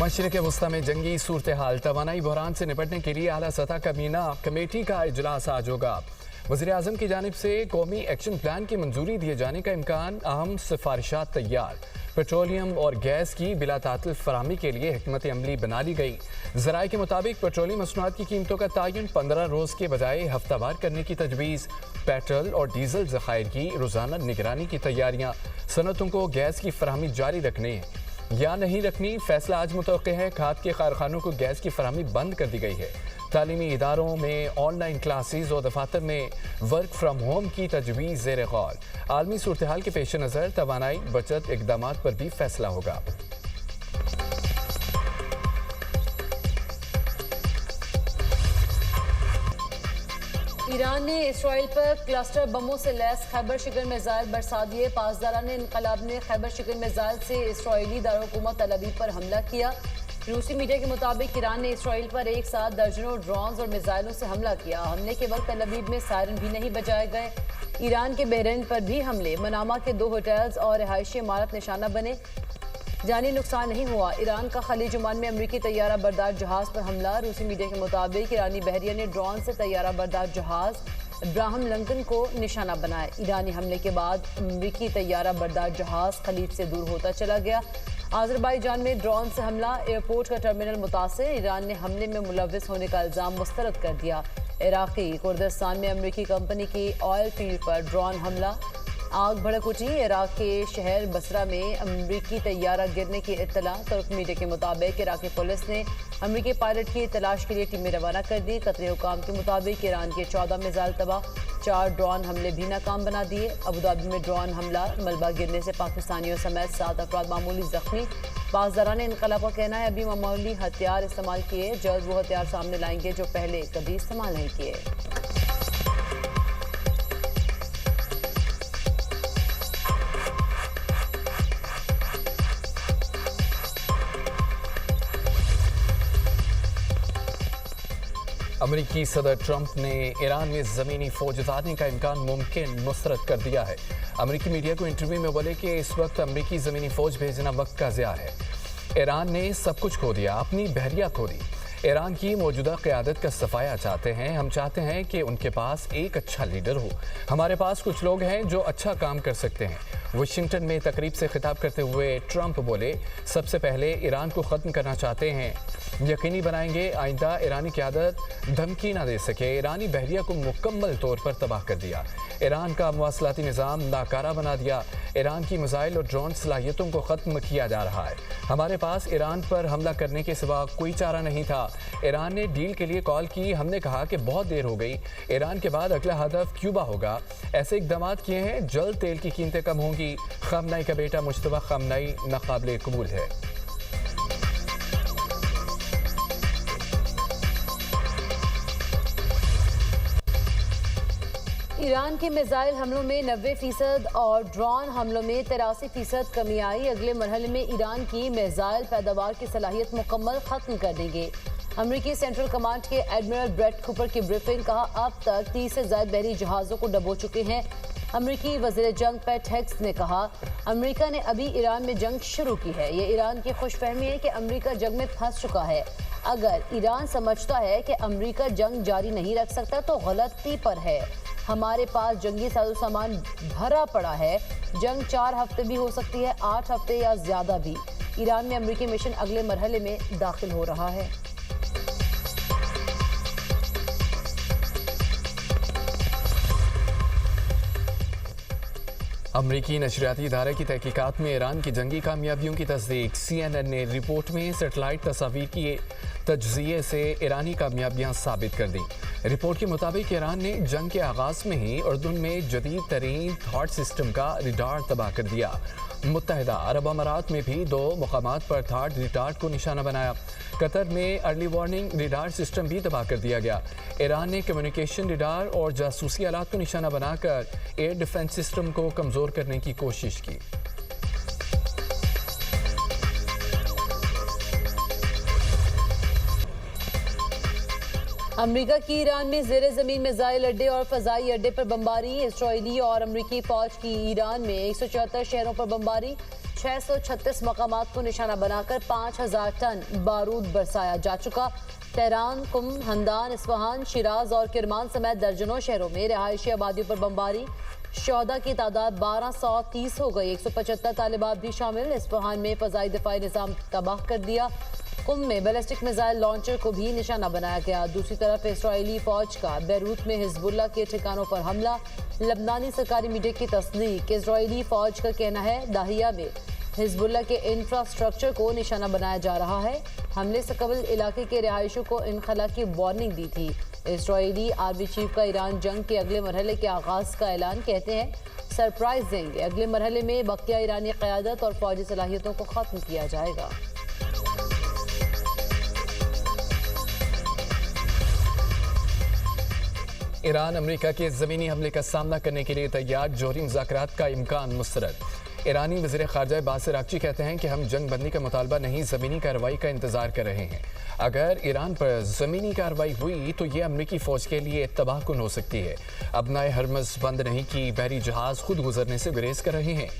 मशरिक़ वस्ता में जंगी सूरत हाल, तवानाई बहरान से निपटने के लिए आला सतह कमीना कमेटी का इजलास आज होगा। वज़ीर-ए-आज़म की जानिब से कौमी एक्शन प्लान की मंजूरी दिए जाने का इम्कान, अहम सिफारिशात तैयार। पेट्रोलियम और गैस की बिला तातिल फराहमी के लिए हिकमत अमली बना ली गई। ज़राए के मुताबिक पेट्रोलियम मसनूआत की कीमतों का तयन 15 रोज़ के बजाय हफ्तावार करने की तजवीज़। पेट्रोल और डीजल ज़खायर की रोज़ाना निगरानी की तैयारियाँ। सनतों को गैस की फराहमी जारी रखने या नहीं रखनी, फैसला आज मुतवक्के है। खाद के कारखानों को गैस की फराहमी बंद कर दी गई है। तालीमी इदारों में ऑनलाइन क्लासेज और दफातर में वर्क फ्राम होम की तजवीज़ ज़ेर गौर। आलमी सूरत हाल के पेश नज़र तवानाई बचत इकदाम पर भी फैसला होगा। ईरान ने इसराइल पर क्लस्टर बमों से लैस खैबर शिकन मिसाइल बरसा दिए। पासदाराने इनकलाब ने खैबर शिकन मिसाइल से इसराइली दारकूमत तल अवीव पर हमला किया। रूसी मीडिया के मुताबिक ईरान ने इसराइल पर एक साथ दर्जनों ड्रोन्स और मिसाइलों से हमला किया। हमले के वक्त तल अवीव में सायरन भी नहीं बजाए गए। ईरान के बहरीन पर भी हमले। मनामा के 2 होटल्स और रिहायशी इमारत निशाना बने। जानी नुकसान नहीं हुआ। ईरान का खलीज ओमान में अमरीकी तैयारा बरदार जहाज पर हमला। रूसी मीडिया के मुताबिक ईरानी बहरिया ने ड्रोन से तैयारा बरदार जहाज इब्राहिम लिंकन को निशाना बनाया। ईरानी हमले के बाद अमरीकी तैयारा बरदार जहाज खलीज से दूर होता चला गया। आज़रबाईजान में ड्रोन से हमला। एयरपोर्ट का टर्मिनल मुतासिर। ईरान ने हमले में मुलविस होने का इल्ज़ाम मुस्तरद कर दिया। इराक़ी कुर्दिस्तान में अमरीकी कंपनी की ऑयल फील्ड पर ड्रोन हमला। आग भड़क उठी। इराक के शहर बसरा में अमरीकी तैयारा गिरने की इत्तला। तुर्क मीडिया के मुताबिक इराकी पुलिस ने अमरीकी पायलट की तलाश के लिए टीमें रवाना कर दी। कतरी हुकाम के मुताबिक ईरान के 14 मिसाइल तबाह, 4 ड्रोन हमले भी नाकाम बना दिए। अबूधाबी में ड्रोन हमला, मलबा गिरने से पाकिस्तानियों समेत 7 अफराद मामूली जख्मी। बाज़दारान इनकलाब का कहना है अभी मामूली हथियार इस्तेमाल किए, जल्द वो हथियार सामने लाएंगे जो पहले कभी इस्तेमाल नहीं किए। अमरीकी सदर ट्रंप ने ईरान में ज़मीनी फौज उतारने का इम्कान मुमकिन मुस्तरद कर दिया है। अमरीकी मीडिया को इंटरव्यू में बोले कि इस वक्त अमरीकी ज़मीनी फौज भेजना वक्त का ज़िया है। ईरान ने सब कुछ खो दिया, अपनी बहरिया खो दी। ईरान की मौजूदा क़यादत का सफाया चाहते हैं। हम चाहते हैं कि उनके पास एक अच्छा लीडर हो। हमारे पास कुछ लोग हैं जो अच्छा काम कर सकते हैं। वाशिंगटन में तकरीब से खिताब करते हुए ट्रंप बोले, सबसे पहले ईरान को ख़त्म करना चाहते हैं। यकीनी बनाएंगे आइंदा ईरानी क़यादत धमकी ना दे सके। ईरानी बहरिया को मुकम्मल तौर पर तबाह कर दिया। ईरान का मवासलाती निज़ाम नाकारा बना दिया। ईरान की मिसाइल और ड्रोन सलाहियतों को ख़त्म किया जा रहा है। हमारे पास ईरान पर हमला करने के सिवा कोई चारा नहीं था। ईरान ने डील के लिए कॉल की। हमने कहा कि बहुत देर हो गई। ईरान के बाद अगला हदफ क्यूबा होगा। ऐसे इकदाम किए हैं, जल्द तेल की कीमतें कम होंगी। खमनाई का बेटा मुश्तबा खमनाई नाकाबिले कबूल है। ईरान के मिसाइल हमलों में 90% और ड्रोन हमलों में 83% कमी आई। अगले मरहले में ईरान की मिसाइल पैदावार की सलाहियत मुकम्मल खत्म कर देंगे। अमरीकी सेंट्रल कमांड के एडमिरल ब्रेट कूपर की ब्रीफिंग। कहा अब तक 30 से ज्यादा बहरी जहाज़ों को डबो चुके हैं। अमरीकी वज़ीर जंग पैट हेक्स ने कहा अमरीका ने अभी ईरान में जंग शुरू की है। ये ईरान की खुशफहमी है कि अमरीका जंग में फंस चुका है। अगर ईरान समझता है कि अमरीका जंग जारी नहीं रख सकता तो गलती पर है। हमारे पास जंगी साजो सामान भरा पड़ा है। जंग 4 हफ्ते भी हो सकती है, 8 हफ्ते या ज्यादा भी। ईरान में अमरीकी मिशन अगले मरहले में दाखिल हो रहा है। अमरीकी नशरियाती इदारे की तहकीकात में ईरान की जंगी कामयाबियों की तस्दीक। CNN ने रिपोर्ट में सेटेलाइट तस्वीर की तज्ज़िये से ईरानी कामयाबियां साबित कर दी। रिपोर्ट के मुताबिक ईरान ने जंग के आगाज़ में ही उर्दुन में जदीद तरीन थॉट सिस्टम का रिडार तबाह कर दिया। मुत्तहिदा अरब अमारात में भी 2 मुकामात पर थॉट रिडार को निशाना बनाया। कतर में अर्ली वार्निंग रिडार सिस्टम भी तबाह कर दिया गया। ईरान ने कम्युनिकेशन रिडार और जासूसी आलात को निशाना बनाकर एयर डिफेंस सिस्टम को कमज़ोर करने की कोशिश की। अमरीका की ईरान में ज़ेरे ज़मीन मिसाइल अड्डे और फ़ज़ाई अड्डे पर बमबारी। इसराइली और अमरीकी फ़ौज की ईरान में 174 शहरों पर बमबारी। 636 मकामात को निशाना बनाकर 5000 टन बारूद बरसाया जा चुका। तेहरान, कुम, हमदान, इस्फहान, शिराज और किरमान समेत दर्जनों शहरों में रिहायशी आबादियों पर बमबारी। शहदा की तादाद 1230 हो गई। 175 तालिबात भी शामिल। इस्फहान में फजाई दिफाई निज़ाम तबाह कर दिया। कुम में बैलिस्टिक मिसाइल लॉन्चर को भी निशाना बनाया गया। दूसरी तरफ इस्राएली फौज का बैरूत में हिजबुल्लाह के ठिकानों पर हमला। लबनानी सरकारी मीडिया की तस्दीक। इस्राएली फौज का कहना है दाहिया में हिजबुल्लाह के इंफ्रास्ट्रक्चर को निशाना बनाया जा रहा है। हमले से कबल इलाके के रिहायशों को इनखला की वार्निंग दी थी। इस्राएली आर्मी चीफ का ईरान जंग के अगले मरहले के आगाज का ऐलान। कहते हैं सरप्राइज देंगे। अगले मरहले में बकिया ईरानी क़यादत और फौजी सलाहियतों को ख़त्म किया जाएगा। ईरान अमेरिका के ज़मीनी हमले का सामना करने के लिए तैयार। जौहरी मुज़ाकरात का इम्कान मुस्तरद। ईरानी वज़ीर ख़ारजा बासिर आगची कहते हैं कि हम जंग बंदी का मुतालबा नहीं, ज़मीनी कार्रवाई का इंतज़ार कर रहे हैं। अगर ईरान पर ज़मीनी कार्रवाई हुई तो ये अमेरिकी फ़ौज के लिए तबाहकुन हो सकती है। अपना हरमज़ बंद नहीं की बहरी जहाज़ खुद गुजरने से गुरेज कर रहे हैं।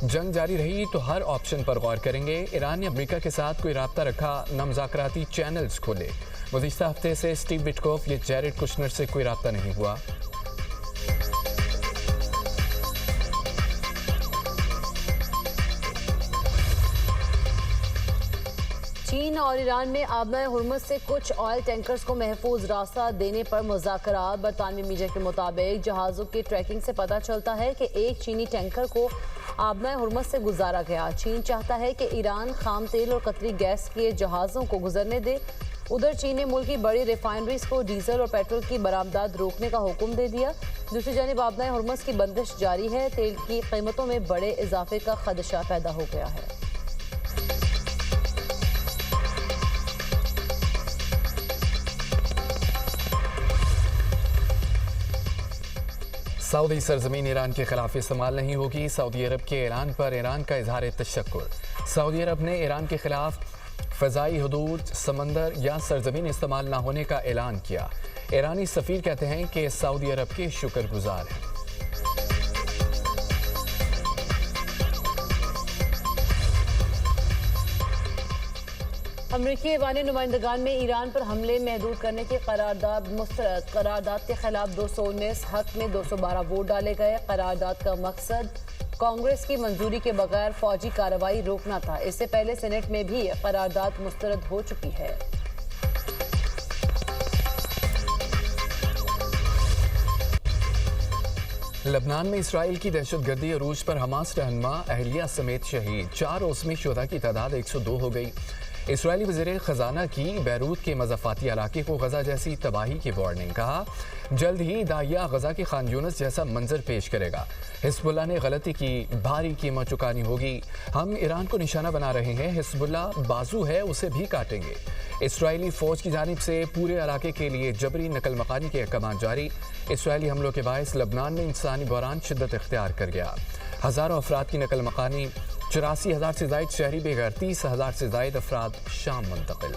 जंग जारी रही तो हर ऑप्शन पर गौर करेंगे। ईरान ने अमेरिका के साथ कोई राब्ता रखा न मुज़ाकराती चैनल्स खोले। गुज़िश्ता हफ्ते से स्टीव विटकोफ या जैरेड कुशनर से कोई राब्ता नहीं हुआ। चीन और ईरान में आबना हुर्मुज़ से कुछ ऑयल टैंकर्स को महफूज रास्ता देने पर मुज़ाकरात। बरतानवी मीडिया के मुताबिक जहाज़ों की ट्रैकिंग से पता चलता है कि एक चीनी टैंकर को आबना हुर्मुज़ से गुजारा गया। चीन चाहता है कि ईरान खाम तेल और कतरी गैस के जहाज़ों को गुजरने दे। उधर चीन ने मुल्क की बड़ी रिफाइनरीज को डीजल और पेट्रोल की बरामदात रोकने का हुक्म दे दिया। दूसरी जानिब आबना हुर्मुज़ की बंदिश जारी है। तेल की कीमतों में बड़े इजाफे का खदशा पैदा हो गया है। सऊदी सरजमीन ईरान के खिलाफ इस्तेमाल नहीं होगी। सऊदी अरब के ऐलान पर ईरान का इजहार तशक्कुर। सऊदी अरब ने ईरान के खिलाफ फ़ज़ाई हदूद, समंदर या सरजमीन इस्तेमाल न होने का ऐलान किया। ईरानी सफ़ीर कहते हैं कि सऊदी अरब के शुक्रगुजार हैं। अमरीकी ऐवान नुमाइंदगान में ईरान पर हमले महदूद करने की करारदाद मुस्तरद। करारदाद के खिलाफ 219 हक में 212 वोट डाले गए। करारदाद का मकसद कांग्रेस की मंजूरी के बगैर फौजी कार्रवाई रोकना था। इससे पहले सेनेट में भी करारदाद मुस्तरद हो चुकी है। लबनान में इसराइल की दहशतगर्दी अरूज पर हमास रहनुमा अहलिया समेत शहीद। 4 ओस्मी शुहदा की तादाद 102 हो गई। इसराइली वज़ीर ख़जाना की बैरूत के मज़ाफ़ाती इलाके को गजा जैसी तबाही की वार्निंग। कहा जल्द ही दाहिया गजा के खान यूनिस जैसा मंजर पेश करेगा। हिज़्बुल्लाह ने गलती की, भारी कीमत चुकानी होगी। हम ईरान को निशाना बना रहे हैं। हिज़्बुल्लाह बाजू है, उसे भी काटेंगे। इसराइली फ़ौज की जानिब से पूरे इलाके के लिए जबरी नकल मकानी के अहकाम जारी। इसराइली हमलों के बायस लबनान में इंसानी बहरान शिद्दत इख्तियार कर गया। हज़ारों अफराद की नकल मकानी। 84,000 से ज़ायद शहरी बेघर। 30,000 से ज़ायद अफराद शाम मुंतकिल।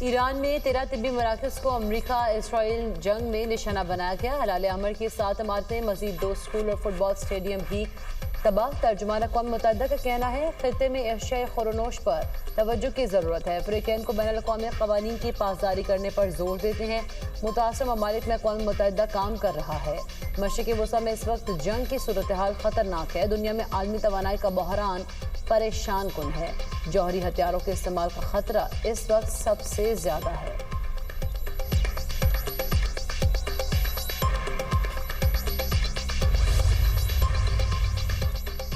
ईरान में 13 तिब्बी मराकज़ को अमरीका इसराइल जंग में निशाना बनाया गया। हलाल अमर की 7 इमारतें, मजीद 2 स्कूल और फुटबॉल स्टेडियम भी तबाह। तर्जुमान अक़वाम मुत्तहिदा का कहना है खित्ते में एशियाई खुरनोश पर तवज्जो की ज़रूरत है। अफ्रीकन को बैनुल-अक़वामी क़वानीन की पासदारी करने पर जोर देते हैं। मुतासर ममालिक में अक़वाम मुत्तहिदा काम कर रहा है। मशरिक़ी वसा में इस वक्त जंग की सूरत हाल ख़तरनाक है। दुनिया में आलमी तवानाई का बहरान परेशान कुन है। जौहरी हथियारों के इस्तेमाल का खतरा इस वक्त सबसे ज़्यादा है।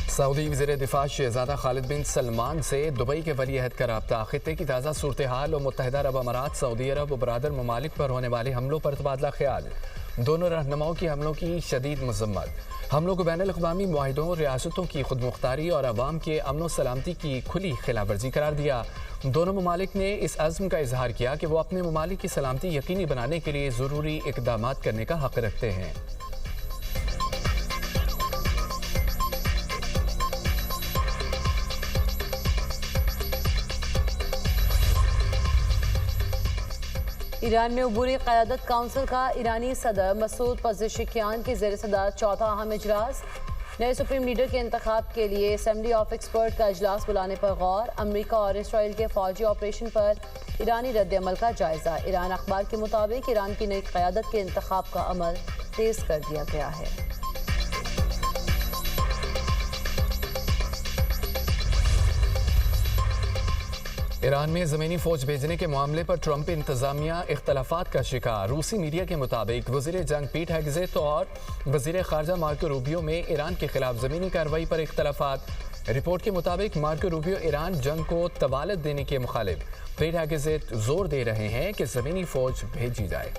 सऊदी वज़ीर दिफा शहज़ादा खालिद बिन सलमान से दुबई के वली अहद का रब्ता। खित्ते की ताज़ा सूरत हाल और मुत्तहिदा अरब अमारात, सऊदी अरब और बरादर ममालिक पर होने वाले हमलों पर तबादला ख्याल। दोनों रहनुमाओं की हमलों की शदीद मज़म्मत। हमलों को बैनुल-अक़वामी मुआहिदों, रियासतों की खुद मुख्तारी और अवाम के अमन व सलामती की खुली खिलाफवर्जी करार दिया। दोनों ममालिक ने इस अज़्म का इजहार किया कि वो अपने ममालिक की सलामती यकीनी बनाने के लिए ज़रूरी इक़दाम करने का हक़ रखते हैं। ईरान में अबूरी क़यादत काउंसिल का ईरानी सदर मसूद पज़ेशिकियान के ज़ेर सदारत चौथा अहम इजलास। नए सुप्रीम लीडर के इंतखाब के लिए असेंबली ऑफ एक्सपर्ट का इजलास बुलाने पर गौर। अमरीका और इसराइल के फौजी ऑपरेशन पर ईरानी रद्द-ए-अमल का जायजा। ईरान अखबार के मुताबिक ईरान की नई क़यादत के इंतखाब का अमल तेज कर दिया गया है। ईरान में ज़मीनी फ़ौज भेजने के मामले पर ट्रंप इंतज़ामिया इख्तलाफात का शिकार। रूसी मीडिया के मुताबिक वज़ीर जंग पीट हेगेज़ेट और वज़ीर ख़ारजा मार्को रूबियो में ईरान के खिलाफ ज़मीनी कार्रवाई पर इख्तलाफात। रिपोर्ट के मुताबिक मार्को रूबियो ईरान जंग को तवालत देने के मुखालिफ। पीट हेगेज़ेट जोर दे रहे हैं कि ज़मीनी फ़ौज भेजी जाए।